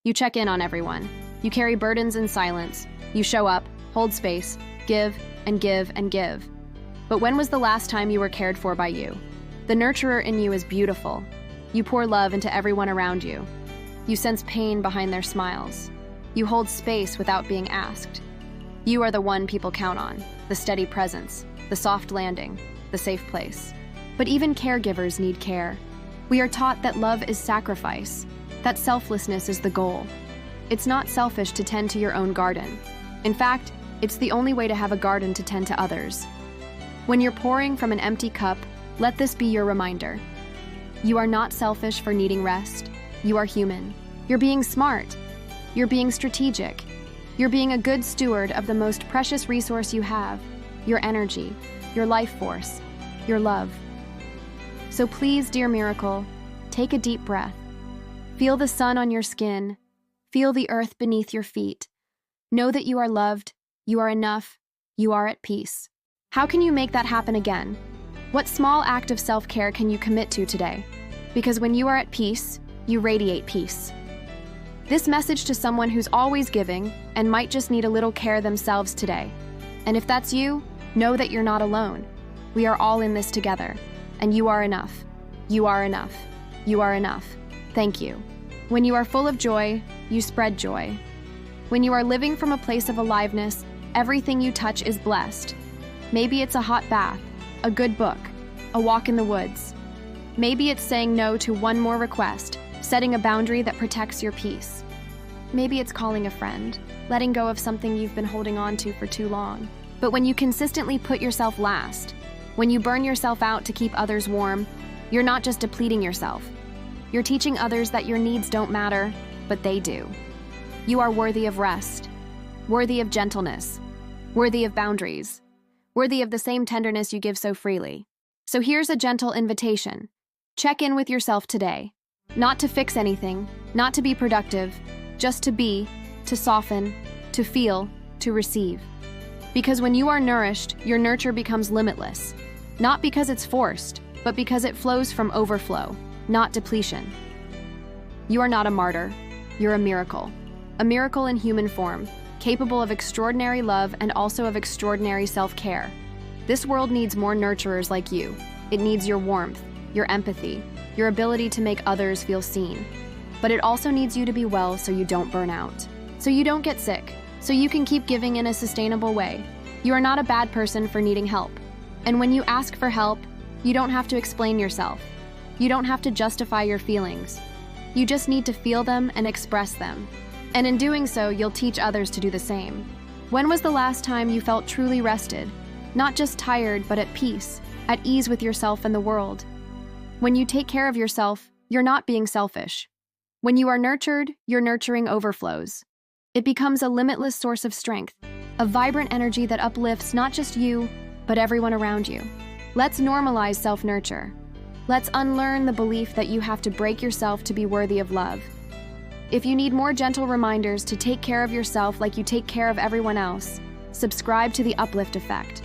You check in on everyone. You carry burdens in silence. You show up, hold space, give and give and give. But when was the last time you were cared for by you? The nurturer in you is beautiful. You pour love into everyone around you. You sense pain behind their smiles. You hold space without being asked. You are the one people count on, the steady presence, the soft landing, the safe place. But even caregivers need care. We are taught that love is sacrifice, that selflessness is the goal. It's not selfish to tend to your own garden. In fact, it's the only way to have a garden to tend to others. When you're pouring from an empty cup, let this be your reminder. You are not selfish for needing rest. You are human. You're being smart. You're being strategic. You're being a good steward of the most precious resource you have, your energy, your life force, your love. So please, dear miracle, take a deep breath. Feel the sun on your skin. Feel the earth beneath your feet. Know that you are loved, you are enough, you are at peace. How can you make that happen again? What small act of self-care can you commit to today? Because when you are at peace, you radiate peace. This message to someone who's always giving and might just need a little care themselves today. And if that's you, know that you're not alone. We are all in this together. And you are enough. You are enough. You are enough. Thank you. When you are full of joy, you spread joy. When you are living from a place of aliveness, everything you touch is blessed. Maybe it's a hot bath, a good book, a walk in the woods. Maybe it's saying no to one more request, setting a boundary that protects your peace. Maybe it's calling a friend, letting go of something you've been holding on to for too long. But when you consistently put yourself last, when you burn yourself out to keep others warm, you're not just depleting yourself. You're teaching others that your needs don't matter, but they do. You are worthy of rest, worthy of gentleness, worthy of boundaries, worthy of the same tenderness you give so freely. So here's a gentle invitation. Check in with yourself today. Not to fix anything, not to be productive, just to be, to soften, to feel, to receive. Because when you are nourished, your nurture becomes limitless. Not because it's forced, but because it flows from overflow, not depletion. You are not a martyr. You're a miracle in human form, capable of extraordinary love and also of extraordinary self-care. This world needs more nurturers like you. It needs your warmth, your empathy, your ability to make others feel seen. But it also needs you to be well so you don't burn out, so you don't get sick, so you can keep giving in a sustainable way. You are not a bad person for needing help. And when you ask for help, you don't have to explain yourself. You don't have to justify your feelings. You just need to feel them and express them. And in doing so, you'll teach others to do the same. When was the last time you felt truly rested? Not just tired, but at peace, at ease with yourself and the world. When you take care of yourself, you're not being selfish. When you are nurtured, your nurturing overflows. It becomes a limitless source of strength, a vibrant energy that uplifts not just you, but everyone around you. Let's normalize self-nurture. Let's unlearn the belief that you have to break yourself to be worthy of love. If you need more gentle reminders to take care of yourself like you take care of everyone else, subscribe to the Uplift Effect.